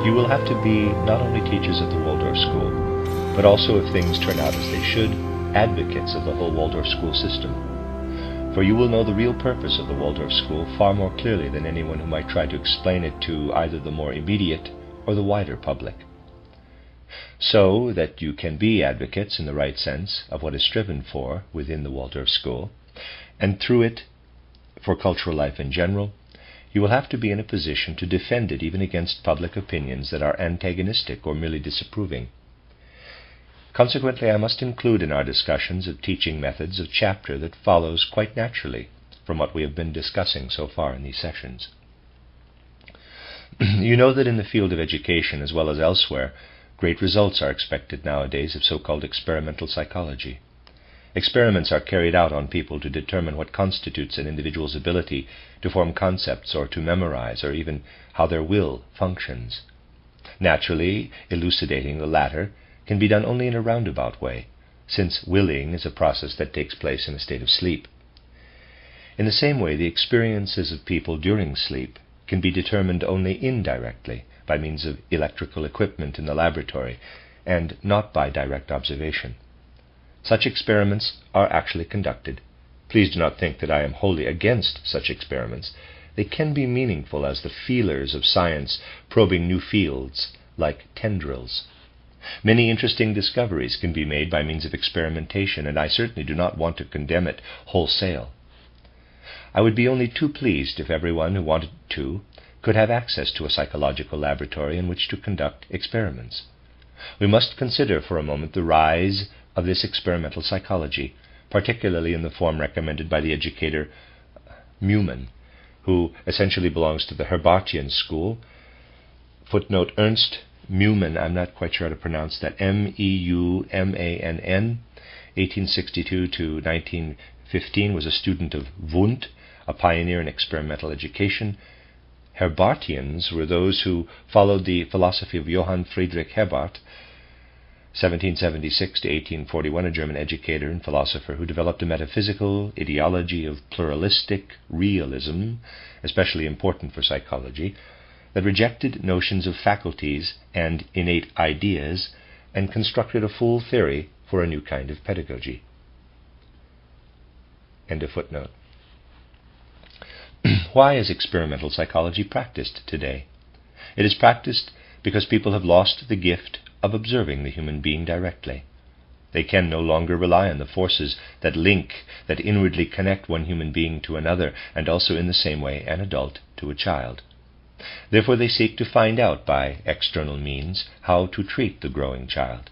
you will have to be not only teachers at the Waldorf school, but also, if things turn out as they should, advocates of the whole Waldorf school system. For you will know the real purpose of the Waldorf school far more clearly than anyone who might try to explain it to either the more immediate or the wider public. So that you can be advocates in the right sense of what is striven for within the Waldorf school, and through it for cultural life in general, you will have to be in a position to defend it even against public opinions that are antagonistic or merely disapproving. Consequently, I must include in our discussions of teaching methods a chapter that follows quite naturally from what we have been discussing so far in these sessions. You know that in the field of education, as well as elsewhere, great results are expected nowadays of so-called experimental psychology. Experiments are carried out on people to determine what constitutes an individual's ability to form concepts or to memorize, or even how their will functions. Naturally, elucidating the latter can be done only in a roundabout way, since willing is a process that takes place in a state of sleep. In the same way, the experiences of people during sleep can be determined only indirectly, by means of electrical equipment in the laboratory, and not by direct observation. Such experiments are actually conducted. Please do not think that I am wholly against such experiments. They can be meaningful as the feelers of science probing new fields, like tendrils. Many interesting discoveries can be made by means of experimentation, and I certainly do not want to condemn it wholesale. I would be only too pleased if everyone who wanted to could have access to a psychological laboratory in which to conduct experiments. We must consider for a moment the rise of this experimental psychology, particularly in the form recommended by the educator Meumann, who essentially belongs to the Herbartian school. Footnote, Ernst Meumann, I'm not quite sure how to pronounce that, Meumann, 1862 to 1915, was a student of Wundt, a pioneer in experimental education. Herbartians were those who followed the philosophy of Johann Friedrich Herbart, 1776 to 1841, a German educator and philosopher who developed a metaphysical ideology of pluralistic realism, especially important for psychology, that rejected notions of faculties and innate ideas and constructed a full theory for a new kind of pedagogy. End of footnote. Why is experimental psychology practiced today? It is practiced because people have lost the gift of observing the human being directly. They can no longer rely on the forces that link, that inwardly connect one human being to another, and also in the same way an adult to a child. Therefore they seek to find out by external means how to treat the growing child.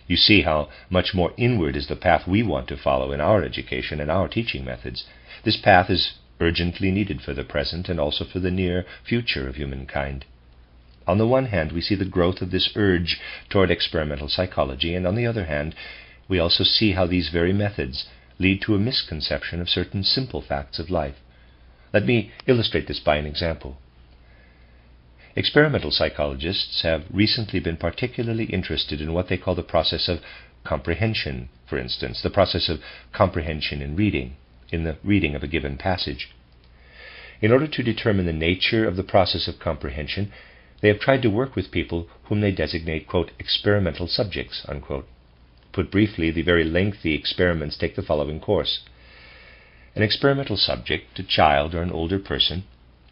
You see how much more inward is the path we want to follow in our education and our teaching methods. This path is urgently needed for the present and also for the near future of humankind. On the one hand, we see the growth of this urge toward experimental psychology, and on the other hand, we also see how these very methods lead to a misconception of certain simple facts of life. Let me illustrate this by an example. Experimental psychologists have recently been particularly interested in what they call the process of comprehension, for instance, the process of comprehension in reading, in the reading of a given passage. In order to determine the nature of the process of comprehension, they have tried to work with people whom they designate, quote, experimental subjects, unquote. Put briefly, the very lengthy experiments take the following course. An experimental subject, a child or an older person,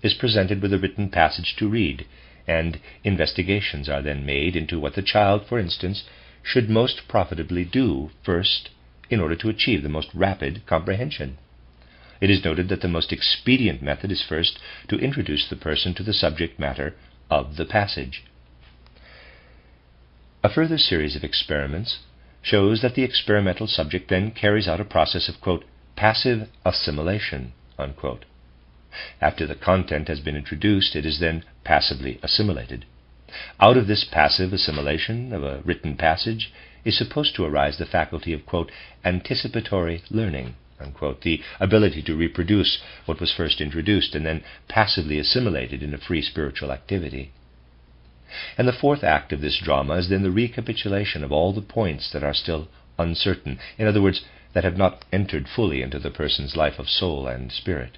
is presented with a written passage to read, and investigations are then made into what the child, for instance, should most profitably do first in order to achieve the most rapid comprehension. It is noted that the most expedient method is first to introduce the person to the subject matter of the passage. A further series of experiments shows that the experimental subject then carries out a process of, quote, passive assimilation, unquote. After the content has been introduced, it is then passively assimilated. Out of this passive assimilation of a written passage is supposed to arise the faculty of, quote, anticipatory learning, unquote, the ability to reproduce what was first introduced and then passively assimilated in a free spiritual activity. And the fourth act of this drama is then the recapitulation of all the points that are still uncertain, in other words, that have not entered fully into the person's life of soul and spirit.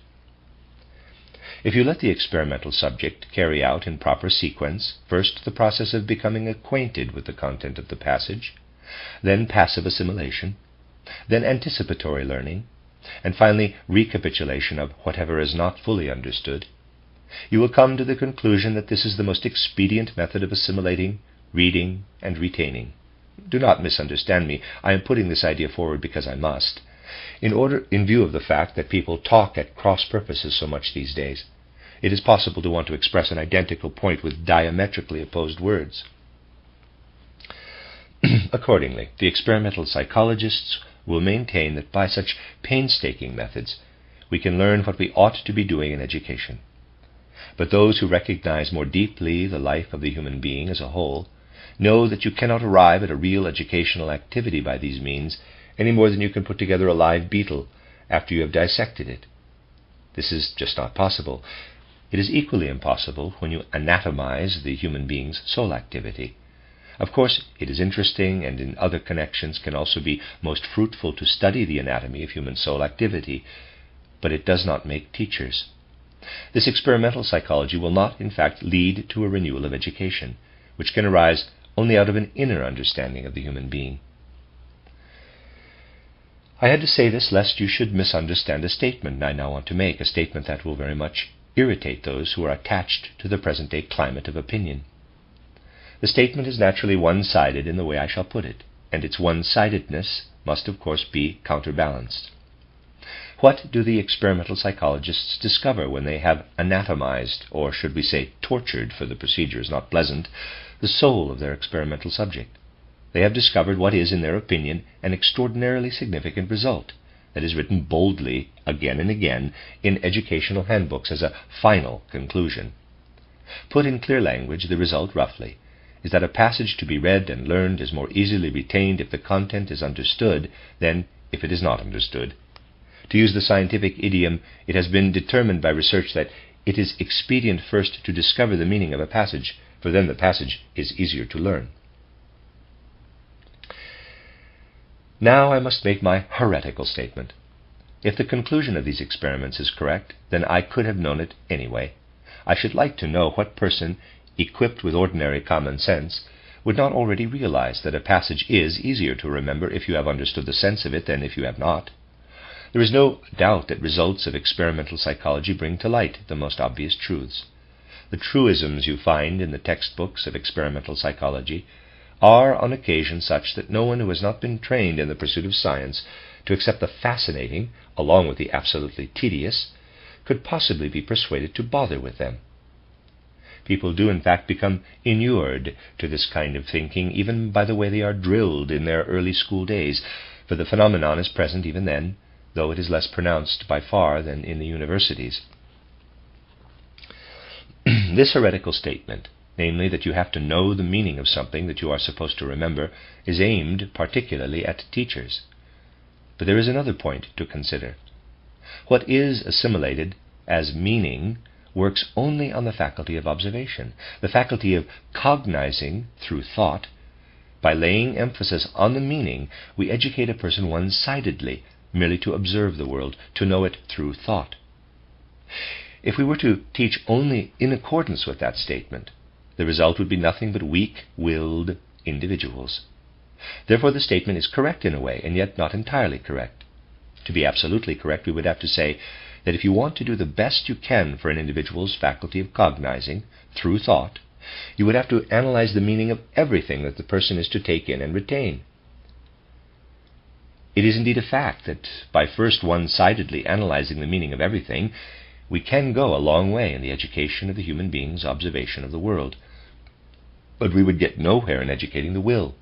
If you let the experimental subject carry out in proper sequence, first the process of becoming acquainted with the content of the passage, then passive assimilation, then anticipatory learning, and finally recapitulation of whatever is not fully understood, you will come to the conclusion that this is the most expedient method of assimilating, reading, and retaining. Do not misunderstand me. I am putting this idea forward because I must, in view of the fact that people talk at cross purposes so much these days. It is possible to want to express an identical point with diametrically opposed words. Accordingly, the experimental psychologists will maintain that by such painstaking methods we can learn what we ought to be doing in education. But those who recognize more deeply the life of the human being as a whole know that you cannot arrive at a real educational activity by these means any more than you can put together a live beetle after you have dissected it. This is just not possible. It is equally impossible when you anatomize the human being's soul activity. Of course, it is interesting and in other connections can also be most fruitful to study the anatomy of human soul activity, but it does not make teachers. This experimental psychology will not, in fact, lead to a renewal of education, which can arise only out of an inner understanding of the human being. I had to say this lest you should misunderstand a statement I now want to make, a statement that will very much irritate those who are attached to the present-day climate of opinion. The statement is naturally one-sided in the way I shall put it, and its one-sidedness must of course be counterbalanced. What do the experimental psychologists discover when they have anatomized, or should we say tortured, for the procedure is not pleasant, the soul of their experimental subject? They have discovered what is, in their opinion, an extraordinarily significant result, that is written boldly again and again in educational handbooks as a final conclusion. Put in clear language, the result, roughly, is that a passage to be read and learned is more easily retained if the content is understood than if it is not understood. To use the scientific idiom, it has been determined by research that it is expedient first to discover the meaning of a passage, for then the passage is easier to learn. Now I must make my heretical statement. If the conclusion of these experiments is correct, then I could have known it anyway. I should like to know what person, equipped with ordinary common sense, would not already realize that a passage is easier to remember if you have understood the sense of it than if you have not. There is no doubt that results of experimental psychology bring to light the most obvious truths. The truisms you find in the textbooks of experimental psychology are on occasion such that no one who has not been trained in the pursuit of science to accept the fascinating, along with the absolutely tedious, could possibly be persuaded to bother with them. People do in fact become inured to this kind of thinking even by the way they are drilled in their early school days, for the phenomenon is present even then, though it is less pronounced by far than in the universities. This heretical statement, namely that you have to know the meaning of something that you are supposed to remember, is aimed particularly at teachers. But there is another point to consider. What is assimilated as meaning works only on the faculty of observation, the faculty of cognizing through thought. By laying emphasis on the meaning, we educate a person one-sidedly, merely to observe the world, to know it through thought. If we were to teach only in accordance with that statement, the result would be nothing but weak-willed individuals. Therefore the statement is correct in a way, and yet not entirely correct. To be absolutely correct, we would have to say that if you want to do the best you can for an individual's faculty of cognizing, through thought, you would have to analyze the meaning of everything that the person is to take in and retain. It is indeed a fact that by first one-sidedly analyzing the meaning of everything, we can go a long way in the education of the human being's observation of the world. But we would get nowhere in educating the will,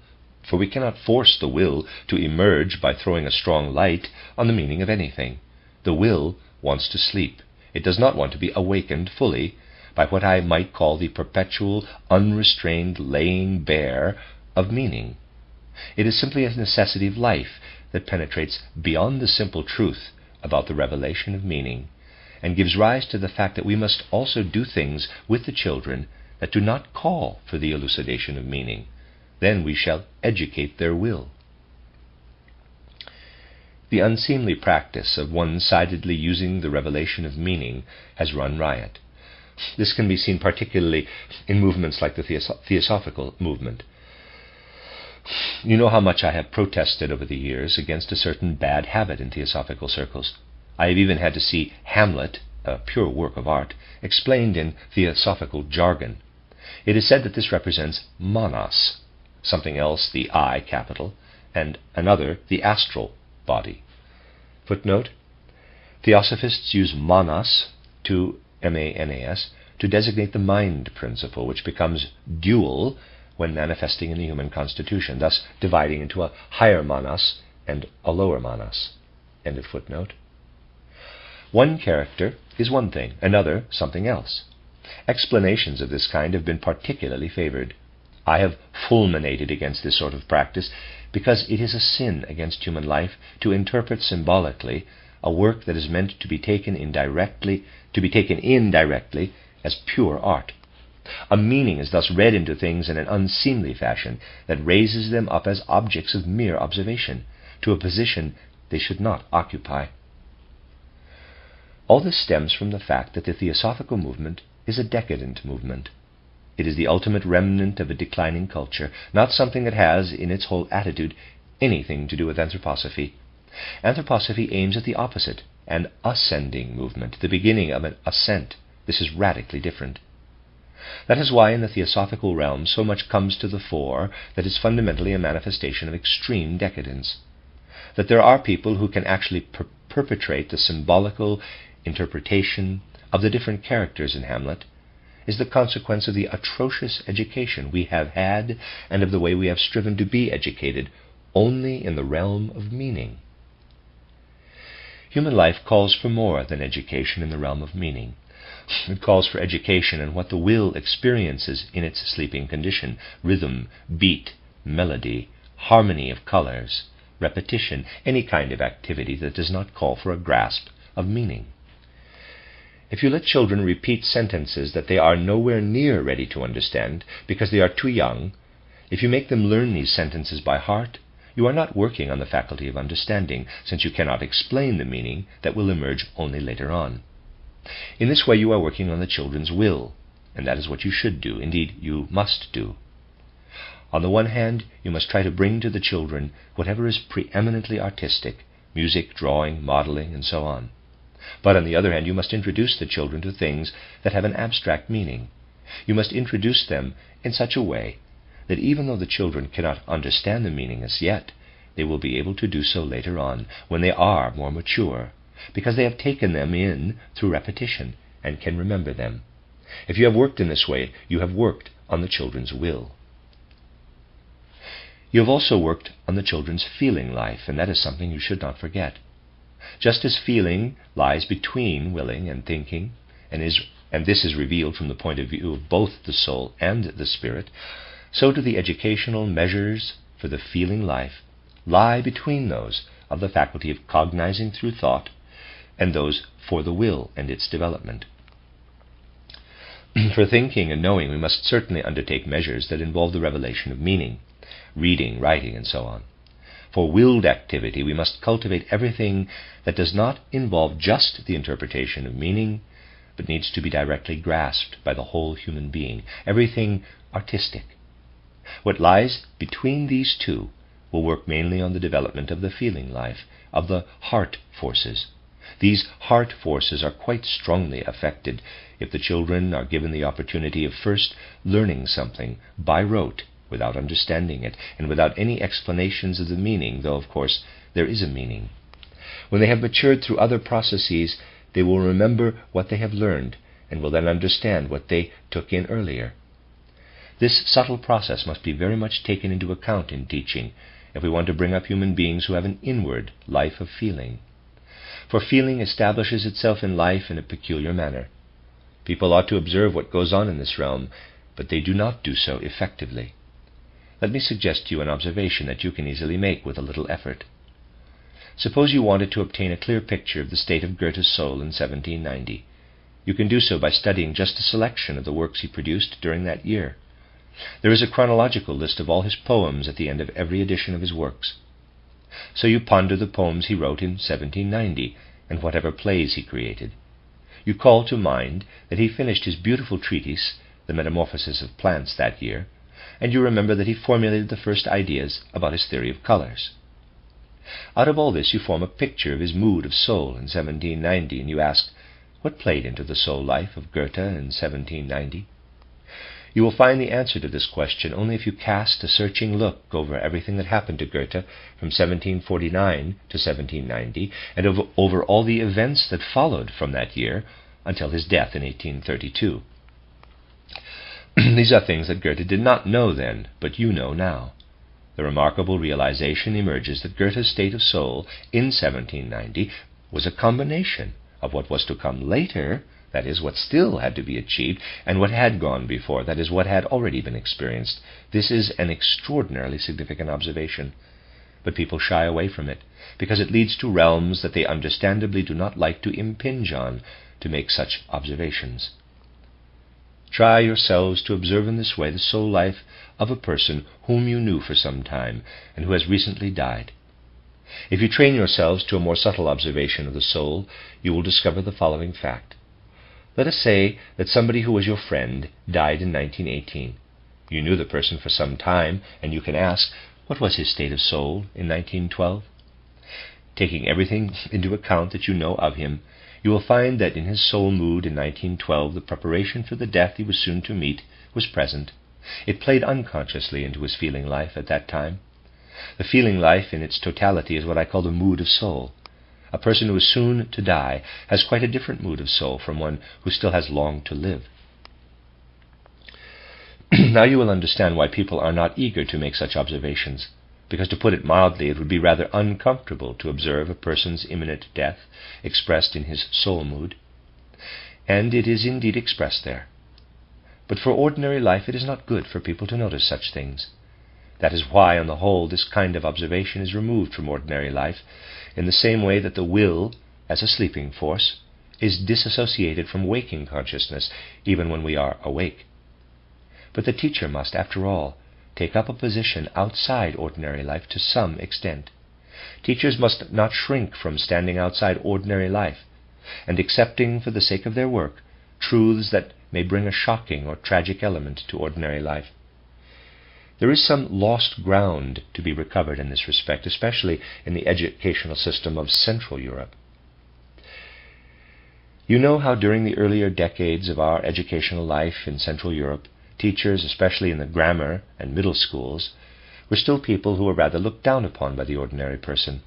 for we cannot force the will to emerge by throwing a strong light on the meaning of anything. The will wants to sleep. It does not want to be awakened fully by what I might call the perpetual, unrestrained laying bare of meaning. It is simply a necessity of life that penetrates beyond the simple truth about the revelation of meaning, and gives rise to the fact that we must also do things with the children that do not call for the elucidation of meaning. Then we shall educate their will. The unseemly practice of one-sidedly using the revelation of meaning has run riot. This can be seen particularly in movements like the Theosophical movement. You know how much I have protested over the years against a certain bad habit in Theosophical circles. I have even had to see Hamlet, a pure work of art, explained in Theosophical jargon. It is said that this represents monos, something else the I capital, and another the astral body. Footnote: Theosophists use monos, M-A-N-A-S, to designate the mind principle, which becomes dual when manifesting in the human constitution, thus dividing into a higher monos and a lower monos. End of footnote. One character is one thing, another something else. Explanations of this kind have been particularly favored. I have fulminated against this sort of practice because it is a sin against human life to interpret symbolically a work that is meant to be taken in directly as pure art. A meaning is thus read into things in an unseemly fashion that raises them up as objects of mere observation, to a position they should not occupy. All this stems from the fact that the Theosophical movement is a decadent movement. It is the ultimate remnant of a declining culture, not something that has, in its whole attitude, anything to do with anthroposophy. Anthroposophy aims at the opposite, an ascending movement, the beginning of an ascent. This is radically different. That is why in the Theosophical realm so much comes to the fore that is fundamentally a manifestation of extreme decadence. That there are people who can actually perpetrate the symbolical interpretation of the different characters in Hamlet is the consequence of the atrocious education we have had and of the way we have striven to be educated only in the realm of meaning. Human life calls for more than education in the realm of meaning. It calls for education in what the will experiences in its sleeping condition: rhythm, beat, melody, harmony of colors, repetition, any kind of activity that does not call for a grasp of meaning. If you let children repeat sentences that they are nowhere near ready to understand because they are too young, if you make them learn these sentences by heart, you are not working on the faculty of understanding, since you cannot explain the meaning that will emerge only later on. In this way you are working on the children's will, and that is what you should do, indeed you must do. On the one hand, you must try to bring to the children whatever is preeminently artistic, music, drawing, modeling, and so on. But on the other hand, you must introduce the children to things that have an abstract meaning. You must introduce them in such a way that even though the children cannot understand the meaning as yet, they will be able to do so later on, when they are more mature, because they have taken them in through repetition and can remember them. If you have worked in this way, you have worked on the children's will. You have also worked on the children's feeling life, and that is something you should not forget. Just as feeling lies between willing and thinking, and this is revealed from the point of view of both the soul and the spirit, so do the educational measures for the feeling life lie between those of the faculty of cognizing through thought and those for the will and its development. For thinking and knowing, we must certainly undertake measures that involve the revelation of meaning, reading, writing, and so on. For willed activity, we must cultivate everything that does not involve just the interpretation of meaning, but needs to be directly grasped by the whole human being, everything artistic. What lies between these two will work mainly on the development of the feeling life, of the heart forces. These heart forces are quite strongly affected if the children are given the opportunity of first learning something by rote, without understanding it, and without any explanations of the meaning, though, of course, there is a meaning. When they have matured through other processes, they will remember what they have learned, and will then understand what they took in earlier. This subtle process must be very much taken into account in teaching, if we want to bring up human beings who have an inward life of feeling. For feeling establishes itself in life in a peculiar manner. People ought to observe what goes on in this realm, but they do not do so effectively. Let me suggest to you an observation that you can easily make with a little effort. Suppose you wanted to obtain a clear picture of the state of Goethe's soul in 1790. You can do so by studying just a selection of the works he produced during that year. There is a chronological list of all his poems at the end of every edition of his works. So you ponder the poems he wrote in 1790, and whatever plays he created. You call to mind that he finished his beautiful treatise, The Metamorphosis of Plants, that year, and you remember that he formulated the first ideas about his theory of colors. Out of all this you form a picture of his mood of soul in 1790, and you ask, what played into the soul life of Goethe in 1790? You will find the answer to this question only if you cast a searching look over everything that happened to Goethe from 1749 to 1790, and over all the events that followed from that year until his death in 1832. These are things that Goethe did not know then, but you know now. The remarkable realization emerges that Goethe's state of soul in 1790 was a combination of what was to come later, that is, what still had to be achieved, and what had gone before, that is, what had already been experienced. This is an extraordinarily significant observation, but people shy away from it, because it leads to realms that they understandably do not like to impinge on to make such observations. Try yourselves to observe in this way the soul life of a person whom you knew for some time, and who has recently died. If you train yourselves to a more subtle observation of the soul, you will discover the following fact. Let us say that somebody who was your friend died in 1918. You knew the person for some time, and you can ask, what was his state of soul in 1912? Taking everything into account that you know of him, you will find that in his soul mood in 1912 the preparation for the death he was soon to meet was present. It played unconsciously into his feeling life at that time. The feeling life in its totality is what I call the mood of soul. A person who is soon to die has quite a different mood of soul from one who still has long to live. Now you will understand why people are not eager to make such observations, because, to put it mildly, it would be rather uncomfortable to observe a person's imminent death expressed in his soul mood. And it is indeed expressed there. But for ordinary life it is not good for people to notice such things. That is why, on the whole, this kind of observation is removed from ordinary life, in the same way that the will, as a sleeping force, is disassociated from waking consciousness, even when we are awake. But the teacher must, after all, take up a position outside ordinary life to some extent. Teachers must not shrink from standing outside ordinary life, and accepting, for the sake of their work, truths that may bring a shocking or tragic element to ordinary life. There is some lost ground to be recovered in this respect, especially in the educational system of Central Europe. You know how during the earlier decades of our educational life in Central Europe, teachers, especially in the grammar and middle schools, were still people who were rather looked down upon by the ordinary person.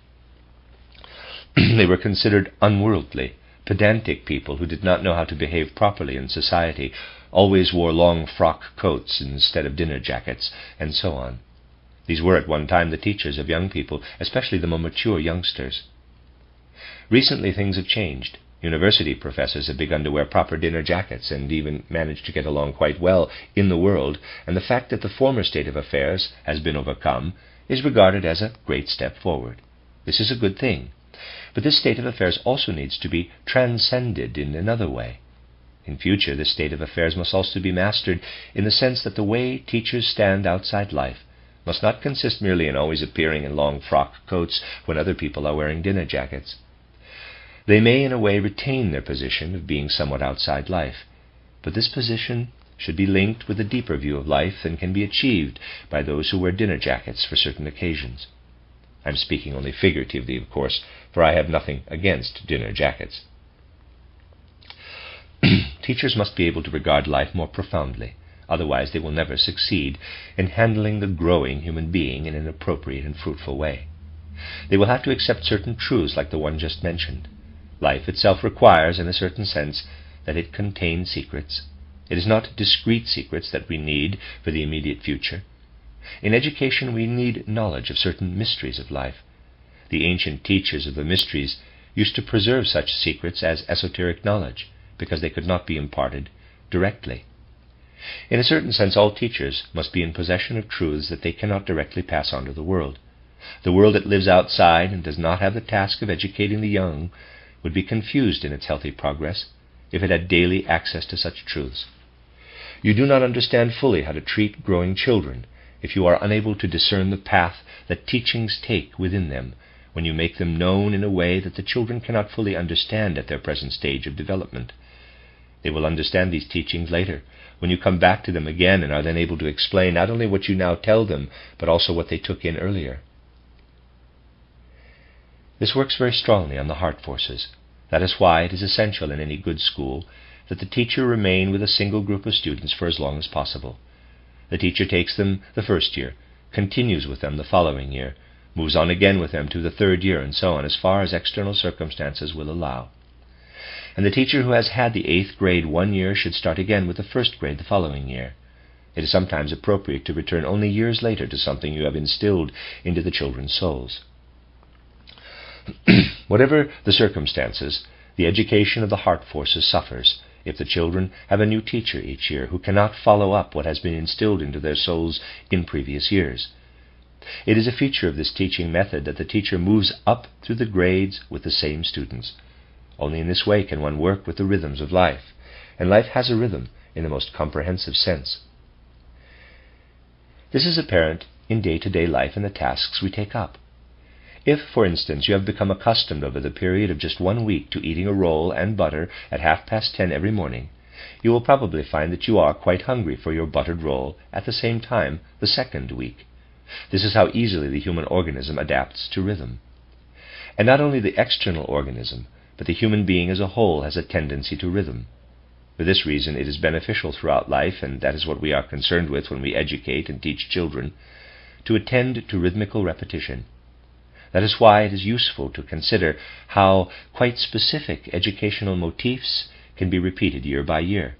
They were considered unworldly, pedantic people who did not know how to behave properly in society, always wore long frock coats instead of dinner jackets, and so on. These were at one time the teachers of young people, especially the more mature youngsters. Recently things have changed. University professors have begun to wear proper dinner jackets and even managed to get along quite well in the world, and the fact that the former state of affairs has been overcome is regarded as a great step forward. This is a good thing, but this state of affairs also needs to be transcended in another way. In future, this state of affairs must also be mastered in the sense that the way teachers stand outside life must not consist merely in always appearing in long frock coats when other people are wearing dinner jackets. They may in a way retain their position of being somewhat outside life, but this position should be linked with a deeper view of life than can be achieved by those who wear dinner jackets for certain occasions. I am speaking only figuratively, of course, for I have nothing against dinner jackets. Teachers must be able to regard life more profoundly, otherwise they will never succeed in handling the growing human being in an appropriate and fruitful way. They will have to accept certain truths like the one just mentioned. Life itself requires, in a certain sense, that it contain secrets. It is not discrete secrets that we need for the immediate future. In education we need knowledge of certain mysteries of life. The ancient teachers of the mysteries used to preserve such secrets as esoteric knowledge, because they could not be imparted directly. In a certain sense, all teachers must be in possession of truths that they cannot directly pass on to the world. The world that lives outside and does not have the task of educating the young would be confused in its healthy progress if it had daily access to such truths. You do not understand fully how to treat growing children if you are unable to discern the path that teachings take within them, when you make them known in a way that the children cannot fully understand at their present stage of development. They will understand these teachings later, when you come back to them again and are then able to explain not only what you now tell them, but also what they took in earlier. This works very strongly on the heart forces. That is why it is essential in any good school that the teacher remain with a single group of students for as long as possible. The teacher takes them the first year, continues with them the following year, moves on again with them to the third year, and so on, as far as external circumstances will allow. And the teacher who has had the 8th grade 1 year should start again with the 1st grade the following year. It is sometimes appropriate to return only years later to something you have instilled into the children's souls. Whatever the circumstances, the education of the heart forces suffers if the children have a new teacher each year who cannot follow up what has been instilled into their souls in previous years. It is a feature of this teaching method that the teacher moves up through the grades with the same students. Only in this way can one work with the rhythms of life, and life has a rhythm in the most comprehensive sense. This is apparent in day-to-day life and the tasks we take up. If, for instance, you have become accustomed over the period of just 1 week to eating a roll and butter at 10:30 every morning, you will probably find that you are quite hungry for your buttered roll at the same time the 2nd week. This is how easily the human organism adapts to rhythm. And not only the external organism, but the human being as a whole has a tendency to rhythm. For this reason it is beneficial throughout life, and that is what we are concerned with when we educate and teach children, to attend to rhythmical repetition. That is why it is useful to consider how quite specific educational motifs can be repeated year by year.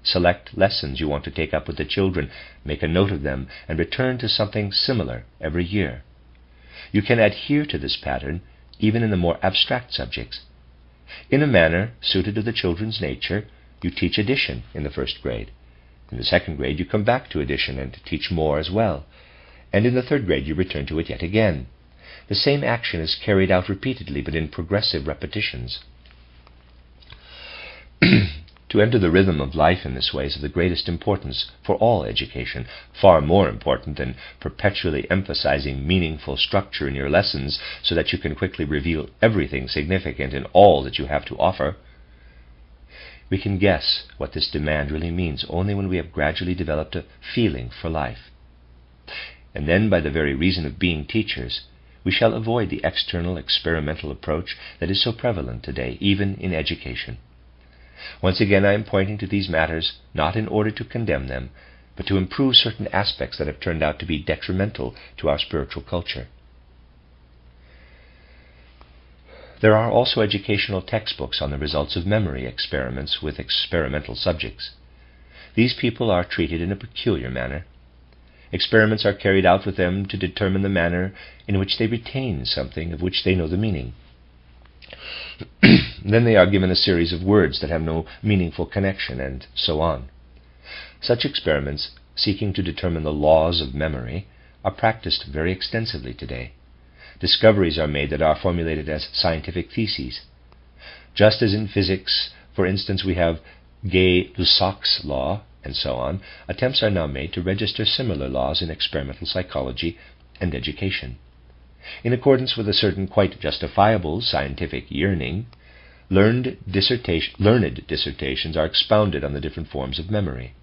Select lessons you want to take up with the children, make a note of them, and return to something similar every year. You can adhere to this pattern even in the more abstract subjects. In a manner suited to the children's nature, you teach addition in the 1st grade. In the 2nd grade you come back to addition and teach more as well. And in the 3rd grade you return to it yet again. The same action is carried out repeatedly, but in progressive repetitions. To enter the rhythm of life in this way is of the greatest importance for all education, far more important than perpetually emphasizing meaningful structure in your lessons so that you can quickly reveal everything significant in all that you have to offer. We can guess what this demand really means only when we have gradually developed a feeling for life. And then, by the very reason of being teachers, we shall avoid the external experimental approach that is so prevalent today, even in education. Once again I am pointing to these matters not in order to condemn them, but to improve certain aspects that have turned out to be detrimental to our spiritual culture. There are also educational textbooks on the results of memory experiments with experimental subjects. These people are treated in a peculiar manner. Experiments are carried out with them to determine the manner in which they retain something of which they know the meaning. Then they are given a series of words that have no meaningful connection, and so on. Such experiments, seeking to determine the laws of memory, are practiced very extensively today. Discoveries are made that are formulated as scientific theses. Just as in physics, for instance, we have Gay-Lussac's law, and so on, attempts are now made to register similar laws in experimental psychology and education. In accordance with a certain quite justifiable scientific yearning, learned dissertations are expounded on the different forms of memory.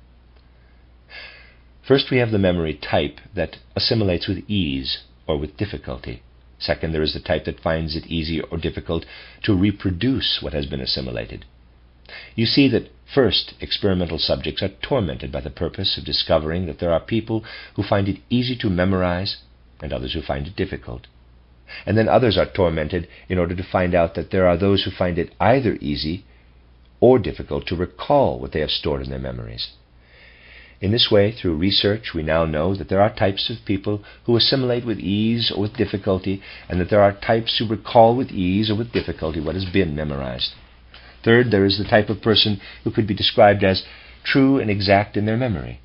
First, we have the memory type that assimilates with ease or with difficulty. Second, there is the type that finds it easy or difficult to reproduce what has been assimilated. You see that first, experimental subjects are tormented by the purpose of discovering that there are people who find it easy to memorize and others who find it difficult. And then others are tormented in order to find out that there are those who find it either easy or difficult to recall what they have stored in their memories. In this way, through research, we now know that there are types of people who assimilate with ease or with difficulty, and that there are types who recall with ease or with difficulty what has been memorized. Third, there is the type of person who could be described as true and exact in their memory.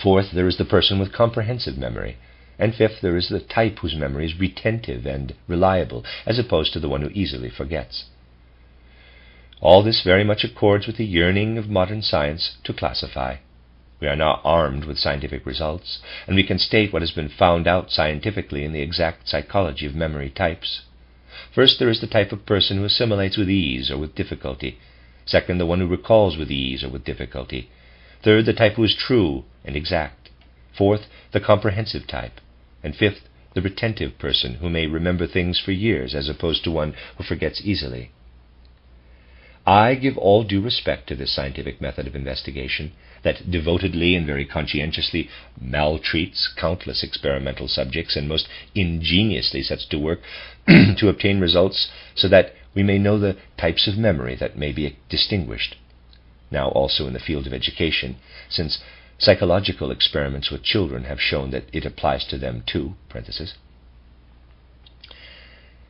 Fourth, there is the person with comprehensive memory. And fifth, there is the type whose memory is retentive and reliable, as opposed to the one who easily forgets. All this very much accords with the yearning of modern science to classify. We are now armed with scientific results, and we can state what has been found out scientifically in the exact psychology of memory types. First, there is the type of person who assimilates with ease or with difficulty. Second, the one who recalls with ease or with difficulty. Third, the type who is true and exact. Fourth, the comprehensive type. And fifth, the retentive person who may remember things for years as opposed to one who forgets easily. I give all due respect to this scientific method of investigation that devotedly and very conscientiously maltreats countless experimental subjects and most ingeniously sets to work to obtain results so that we may know the types of memory that may be distinguished. Now also in the field of education, since psychological experiments with children have shown that it applies to them too.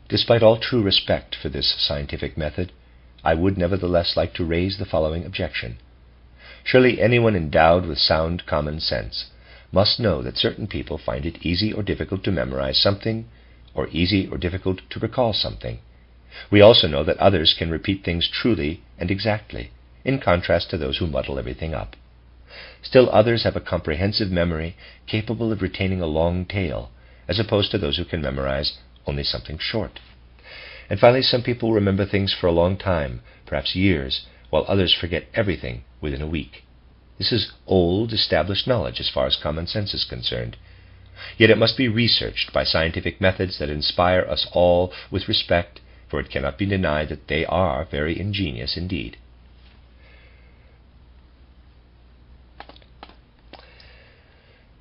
Despite all true respect for this scientific method, I would nevertheless like to raise the following objection. Surely anyone endowed with sound common sense must know that certain people find it easy or difficult to memorize something, or easy or difficult to recall something. We also know that others can repeat things truly and exactly, in contrast to those who muddle everything up. Still others have a comprehensive memory capable of retaining a long tale, as opposed to those who can memorize only something short. And finally, some people remember things for a long time, perhaps years, while others forget everything within a week. This is old, established knowledge as far as common sense is concerned. Yet it must be researched by scientific methods that inspire us all with respect, for it cannot be denied that they are very ingenious indeed.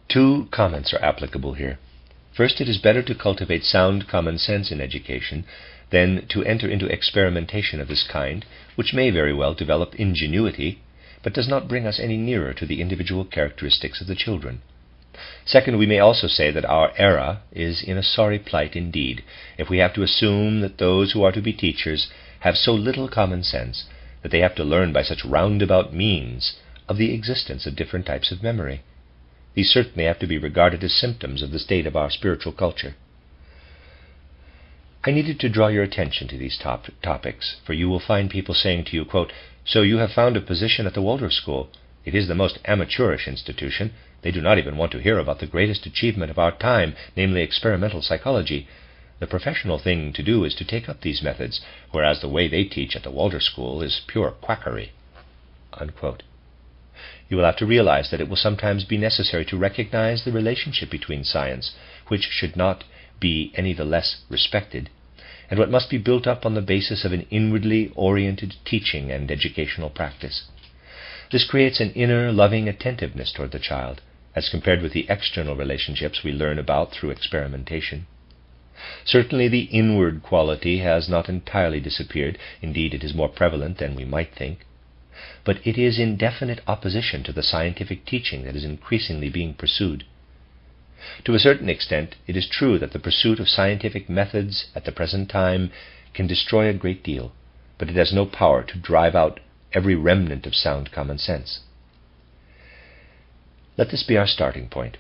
Two comments are applicable here. First, it is better to cultivate sound common sense in education than to enter into experimentation of this kind, which may very well develop ingenuity, but does not bring us any nearer to the individual characteristics of the children. Second, we may also say that our era is in a sorry plight indeed, if we have to assume that those who are to be teachers have so little common sense that they have to learn by such roundabout means of the existence of different types of memory. These certainly have to be regarded as symptoms of the state of our spiritual culture. I needed to draw your attention to these topics, for you will find people saying to you, quote, "So you have found a position at the Waldorf School. It is the most amateurish institution. They do not even want to hear about the greatest achievement of our time, namely experimental psychology. The professional thing to do is to take up these methods, whereas the way they teach at the Waldorf School is pure quackery." Unquote. You will have to realize that it will sometimes be necessary to recognize the relationship between science, which should not be any the less respected, and what must be built up on the basis of an inwardly oriented teaching and educational practice. This creates an inner loving attentiveness toward the child, as compared with the external relationships we learn about through experimentation. Certainly the inward quality has not entirely disappeared, indeed it is more prevalent than we might think, but it is in definite opposition to the scientific teaching that is increasingly being pursued. To a certain extent, it is true that the pursuit of scientific methods at the present time can destroy a great deal, but it has no power to drive out every remnant of sound common sense. Let this be our starting point.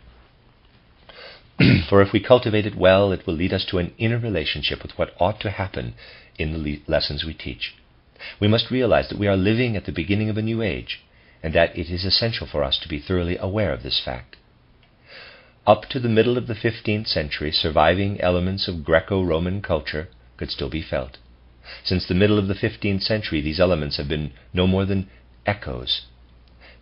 For if we cultivate it well, it will lead us to an inner relationship with what ought to happen in the lessons we teach. We must realize that we are living at the beginning of a new age, and that it is essential for us to be thoroughly aware of this fact. Up to the middle of the 15th century, surviving elements of Greco-Roman culture could still be felt. Since the middle of the 15th century, these elements have been no more than echoes.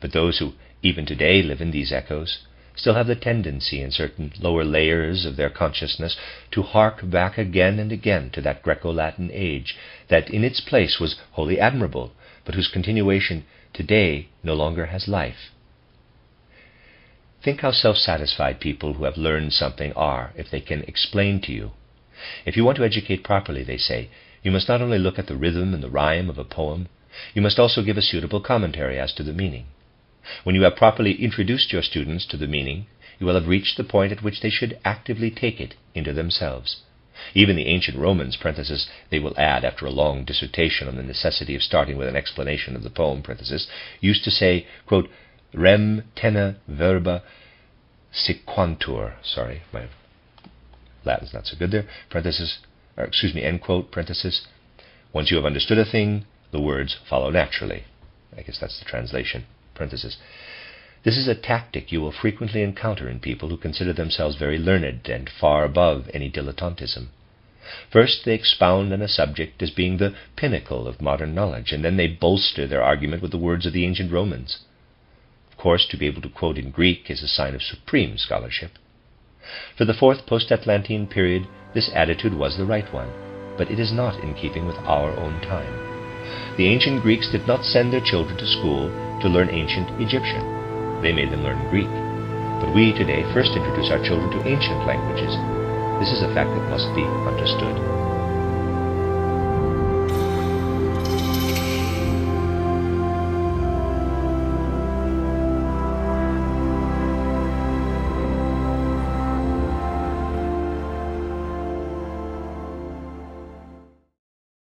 But those who even today live in these echoes still have the tendency in certain lower layers of their consciousness to hark back again and again to that Greco-Latin age that in its place was wholly admirable, but whose continuation today no longer has life. Think how self-satisfied people who have learned something are if they can explain to you. If you want to educate properly, they say, you must not only look at the rhythm and the rhyme of a poem, you must also give a suitable commentary as to the meaning. When you have properly introduced your students to the meaning, you will have reached the point at which they should actively take it into themselves. Even the ancient Romans, they will add after a long dissertation on the necessity of starting with an explanation of the poem, used to say, quote, rem tena verba sequantur. Sorry, my Latin's not so good there. End quote, parenthesis. Once you have understood a thing, the words follow naturally. I guess that's the translation. Parenthesis. This is a tactic you will frequently encounter in people who consider themselves very learned and far above any dilettantism. First, they expound on a subject as being the pinnacle of modern knowledge, and then they bolster their argument with the words of the ancient Romans. Of course, to be able to quote in Greek is a sign of supreme scholarship. For the fourth post-Atlantean period, this attitude was the right one, but it is not in keeping with our own time. The ancient Greeks did not send their children to school to learn ancient Egyptian. They made them learn Greek. But we today first introduce our children to ancient languages. This is a fact that must be understood.